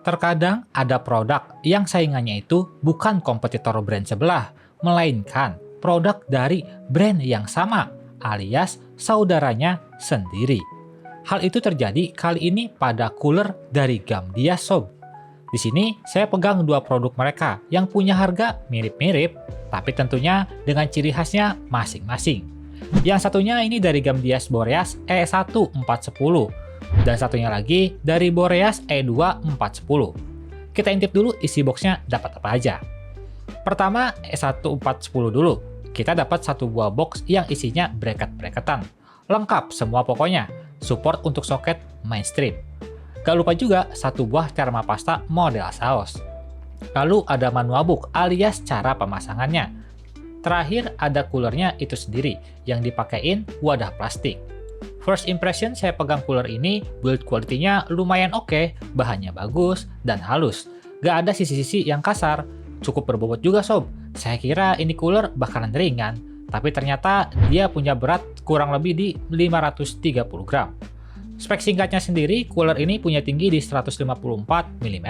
Terkadang ada produk yang saingannya itu bukan kompetitor brand sebelah, melainkan produk dari brand yang sama, alias saudaranya sendiri. Hal itu terjadi kali ini pada cooler dari Gamdia Sob. Di sini saya pegang dua produk mereka yang punya harga mirip-mirip, tapi tentunya dengan ciri khasnya masing-masing. Yang satunya ini dari Gamdias Boreas E1410 dan satunya lagi dari Boreas E2410. Kita intip dulu isi boxnya dapat apa aja. Pertama E1410 dulu. Kita dapat satu buah box yang isinya bracket-bracketan. Lengkap semua pokoknya. Support untuk soket mainstream. Gak lupa juga satu buah termopasta model saus. Lalu ada manual book alias cara pemasangannya. Terakhir ada coolernya itu sendiri yang dipakein wadah plastik. First impression saya pegang cooler ini, build quality-nya lumayan oke, bahannya bagus dan halus. Gak ada sisi-sisi yang kasar, cukup berbobot juga sob. Saya kira ini cooler bakalan ringan, tapi ternyata dia punya berat kurang lebih di 530 gram. Spek singkatnya sendiri, cooler ini punya tinggi di 154 mm,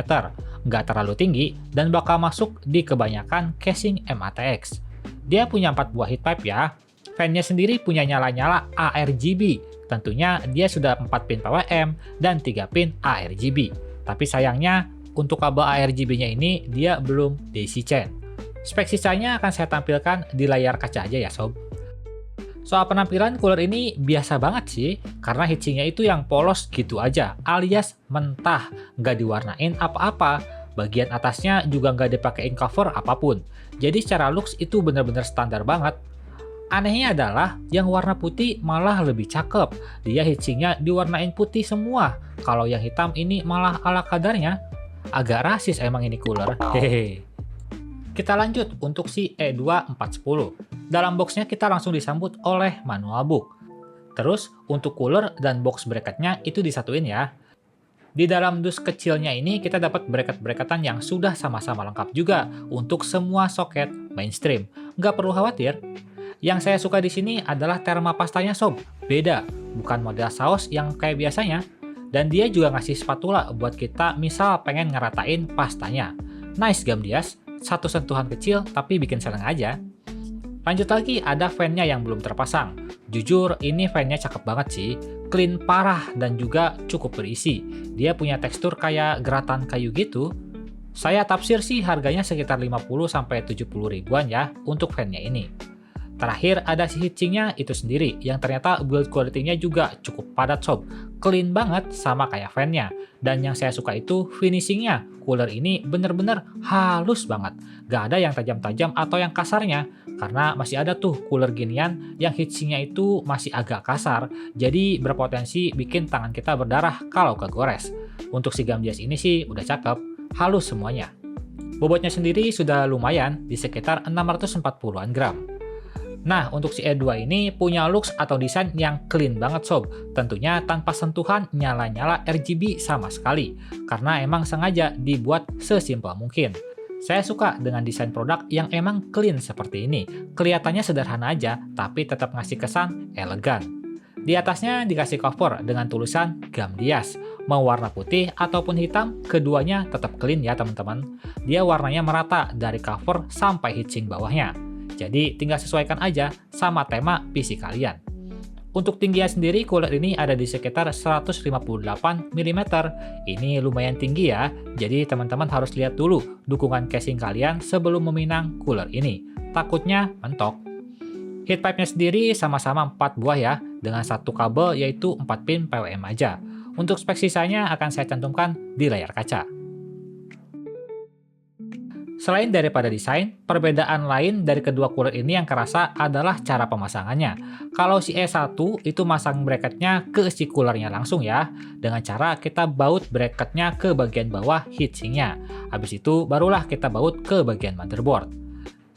nggak terlalu tinggi dan bakal masuk di kebanyakan casing MATX. Dia punya 4 buah heat pipe ya. Fan-nya sendiri punya nyala-nyala ARGB. Tentunya dia sudah 4 pin PWM dan 3 pin ARGB. Tapi sayangnya untuk kabel ARGB-nya ini dia belum DC chain. Spek sisanya akan saya tampilkan di layar kaca aja ya sob. Soal penampilan cooler ini biasa banget sih, karena heatsinknya itu yang polos gitu aja, alias mentah, nggak diwarnain apa-apa. Bagian atasnya juga nggak dipakein cover apapun. Jadi secara looks itu bener-bener standar banget. Anehnya adalah yang warna putih malah lebih cakep. Dia heatsinknya diwarnain putih semua. Kalau yang hitam ini malah ala kadarnya. Agak rasis emang ini cooler. Hehehe. Kita lanjut untuk si E2410. Dalam boxnya kita langsung disambut oleh manual book. Terus untuk cooler dan box bracketnya itu disatuin ya. Di dalam dus kecilnya ini kita dapat bracket-bracketan yang sudah sama-sama lengkap juga untuk semua soket mainstream. Nggak perlu khawatir. Yang saya suka di sini adalah termopastanya sob. Beda, bukan model saus yang kayak biasanya. Dan dia juga ngasih spatula buat kita misal pengen ngeratain pastanya. Nice Gamdias, satu sentuhan kecil tapi bikin seneng aja. Lanjut lagi ada fan-nya yang belum terpasang. Jujur ini fan-nya cakep banget sih. Clean parah dan juga cukup berisi. Dia punya tekstur kayak geratan kayu gitu. Saya tafsir sih harganya sekitar 50-70 ribuan ya untuk fan-nya ini. Terakhir ada si heatsinknya itu sendiri yang ternyata build quality-nya juga cukup padat sob. Clean banget sama kayak fan-nya. Dan yang saya suka itu finishing-nya. Cooler ini bener-bener halus banget. Gak ada yang tajam-tajam atau yang kasarnya. Karena masih ada tuh cooler ginian yang heatsinknya itu masih agak kasar. Jadi berpotensi bikin tangan kita berdarah kalau kegores. Untuk si Gamdias ini sih udah cakep. Halus semuanya. Bobotnya sendiri sudah lumayan di sekitar 640-an gram. Nah, untuk si E2 ini punya looks atau desain yang clean banget sob. Tentunya tanpa sentuhan nyala-nyala RGB sama sekali. Karena emang sengaja dibuat sesimpel mungkin. Saya suka dengan desain produk yang emang clean seperti ini. Kelihatannya sederhana aja, tapi tetap ngasih kesan elegan. Di atasnya dikasih cover dengan tulisan Gamdias. Mau warna putih ataupun hitam, keduanya tetap clean ya teman-teman. Dia warnanya merata dari cover sampai heatsink bawahnya. Jadi tinggal sesuaikan aja sama tema PC kalian. Untuk tingginya sendiri cooler ini ada di sekitar 158 mm. Ini lumayan tinggi ya, jadi teman-teman harus lihat dulu dukungan casing kalian sebelum meminang cooler ini. Takutnya mentok. Heat pipe-nya sendiri sama-sama 4 buah ya, dengan satu kabel yaitu 4 pin PWM aja. Untuk spek sisanya akan saya cantumkan di layar kaca. Selain daripada desain, perbedaan lain dari kedua cooler ini yang kerasa adalah cara pemasangannya. Kalau si E1 itu masang bracketnya ke si coolernya langsung ya, dengan cara kita baut bracketnya ke bagian bawah heatsinknya. Habis itu barulah kita baut ke bagian motherboard.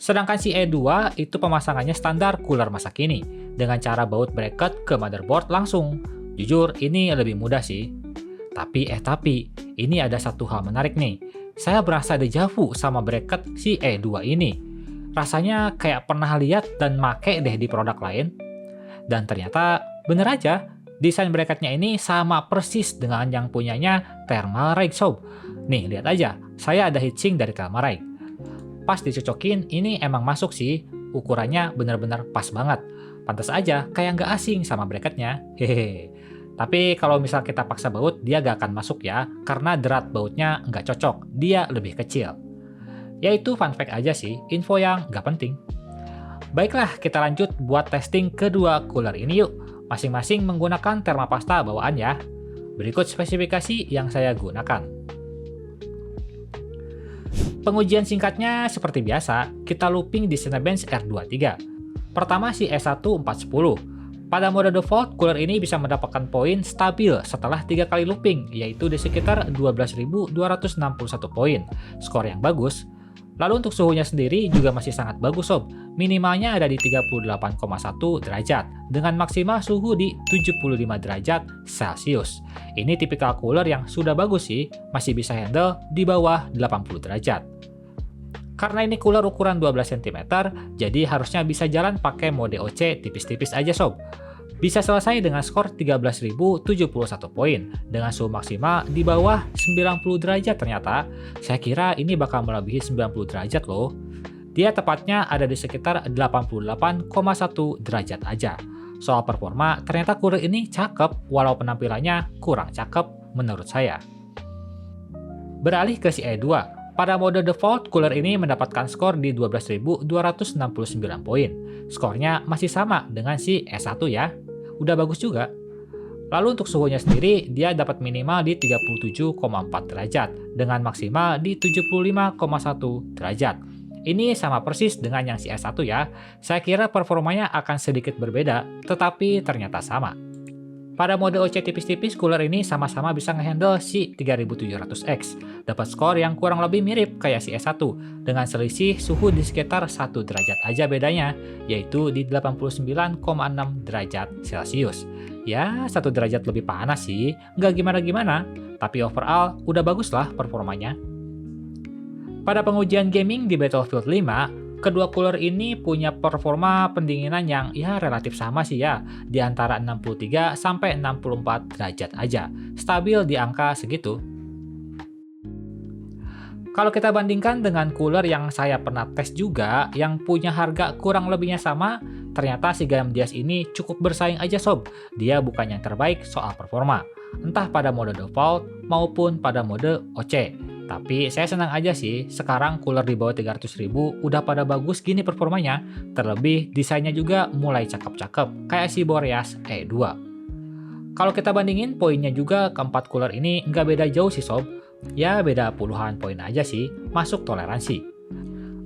Sedangkan si E2 itu pemasangannya standar cooler masa kini, dengan cara baut bracket ke motherboard langsung. Jujur ini lebih mudah sih. Tapi ini ada satu hal menarik nih. Saya berasa dejavu sama bracket si E2 ini. Rasanya kayak pernah lihat dan make deh di produk lain. Dan ternyata bener aja, desain bracketnya ini sama persis dengan yang punyanya Thermalright Sob. Nih, lihat aja, saya ada heatsink dari Telmarai. Pas dicocokin, ini emang masuk sih, ukurannya bener-bener pas banget. Pantas aja kayak nggak asing sama bracketnya, hehehe. Tapi kalau misal kita paksa baut, dia gak akan masuk ya, karena derat bautnya nggak cocok, dia lebih kecil. Ya itu fun fact aja sih, info yang nggak penting. Baiklah, kita lanjut buat testing kedua cooler ini yuk. Masing-masing menggunakan Thermapasta bawaan ya. Berikut spesifikasi yang saya gunakan. Pengujian singkatnya seperti biasa, kita looping di Cinebench R23. Pertama si S1410. Pada mode default, cooler ini bisa mendapatkan poin stabil setelah 3 kali looping, yaitu di sekitar 12.261 poin. Skor yang bagus. Lalu untuk suhunya sendiri juga masih sangat bagus sob, minimalnya ada di 38,1 derajat, dengan maksimal suhu di 75 derajat Celcius. Ini tipikal cooler yang sudah bagus sih, masih bisa handle di bawah 80 derajat. Karena ini cooler ukuran 12 cm, jadi harusnya bisa jalan pakai mode OC tipis-tipis aja sob. Bisa selesai dengan skor 13.071 poin, dengan suhu maksimal di bawah 90 derajat ternyata. Saya kira ini bakal melebihi 90 derajat loh. Dia tepatnya ada di sekitar 88,1 derajat aja. Soal performa, ternyata cooler ini cakep, walau penampilannya kurang cakep menurut saya. Beralih ke si E2. Pada mode default, cooler ini mendapatkan skor di 12.269 poin. Skornya masih sama dengan si S1 ya. Udah bagus juga. Lalu untuk suhunya sendiri, dia dapat minimal di 37,4 derajat, dengan maksimal di 75,1 derajat. Ini sama persis dengan yang si S1 ya. Saya kira performanya akan sedikit berbeda, tetapi ternyata sama. Pada mode OC tipis-tipis, cooler ini sama-sama bisa ngehandle si 3700X. Dapat skor yang kurang lebih mirip kayak si S1, dengan selisih suhu di sekitar 1 derajat aja bedanya, yaitu di 89,6 derajat Celcius. Ya, 1 derajat lebih panas sih, nggak gimana-gimana, tapi overall udah bagus lah performanya. Pada pengujian gaming di Battlefield 5, kedua cooler ini punya performa pendinginan yang ya relatif sama sih ya, di antara 63 sampai 64 derajat aja, stabil di angka segitu. Kalau kita bandingkan dengan cooler yang saya pernah tes juga, yang punya harga kurang lebihnya sama, ternyata si Gamdias ini cukup bersaing aja sob. Dia bukan yang terbaik soal performa, entah pada mode default maupun pada mode OC. Tapi saya senang aja sih, sekarang cooler di bawah 300.000 udah pada bagus gini performanya. Terlebih desainnya juga mulai cakep-cakep, kayak si Boreas E2. Kalau kita bandingin poinnya juga, keempat cooler ini nggak beda jauh sih sob. Ya beda puluhan poin aja sih, masuk toleransi.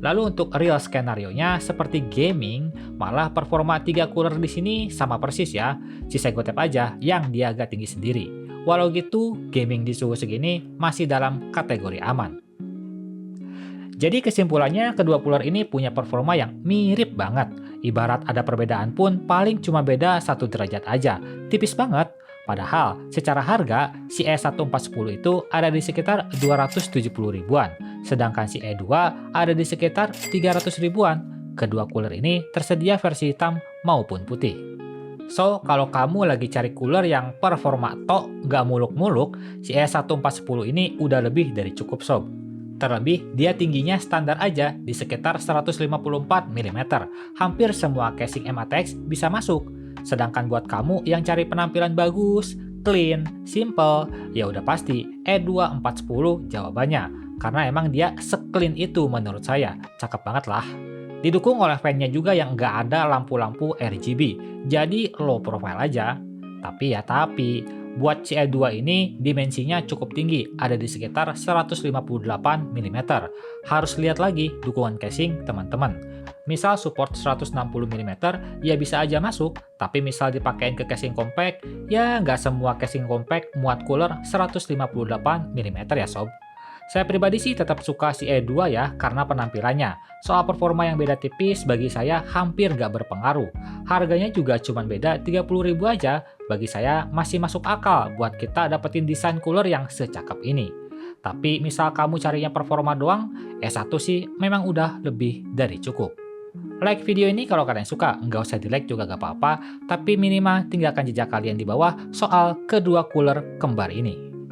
Lalu untuk real skenario-nya seperti gaming, malah performa 3 cooler di sini sama persis ya. Si Segotep aja yang dia agak tinggi sendiri. Walau gitu, gaming di suhu segini masih dalam kategori aman. Jadi kesimpulannya, kedua cooler ini punya performa yang mirip banget. Ibarat ada perbedaan pun paling cuma beda 1 derajat aja, tipis banget. Padahal secara harga, si E1410 itu ada di sekitar 270 ribuan, sedangkan si E2 ada di sekitar 300 ribuan. Kedua cooler ini tersedia versi hitam maupun putih. So, kalau kamu lagi cari cooler yang performa tok, nggak muluk-muluk, si E1410 ini udah lebih dari cukup sob. Terlebih, dia tingginya standar aja di sekitar 154 mm. Hampir semua casing MATX bisa masuk. Sedangkan buat kamu yang cari penampilan bagus, clean, simple, ya udah pasti E2410 jawabannya. Karena emang dia se-clean itu menurut saya, cakep banget lah. Didukung oleh fan-nya juga yang nggak ada lampu-lampu RGB, jadi low profile aja. Tapi, buat si E2 ini dimensinya cukup tinggi, ada di sekitar 158 mm. Harus lihat lagi dukungan casing teman-teman. Misal support 160 mm, ya bisa aja masuk, tapi misal dipakein ke casing compact, ya nggak semua casing compact muat cooler 158 mm ya sob. Saya pribadi sih tetap suka si E2 ya, karena penampilannya. Soal performa yang beda tipis bagi saya hampir nggak berpengaruh. Harganya juga cuma beda 30.000 aja, bagi saya masih masuk akal buat kita dapetin desain cooler yang secakep ini. Tapi misal kamu carinya performa doang, S1 sih memang udah lebih dari cukup. Like video ini kalau kalian suka, nggak usah di like juga gak apa-apa, tapi minimal tinggalkan jejak kalian di bawah soal kedua cooler kembar ini.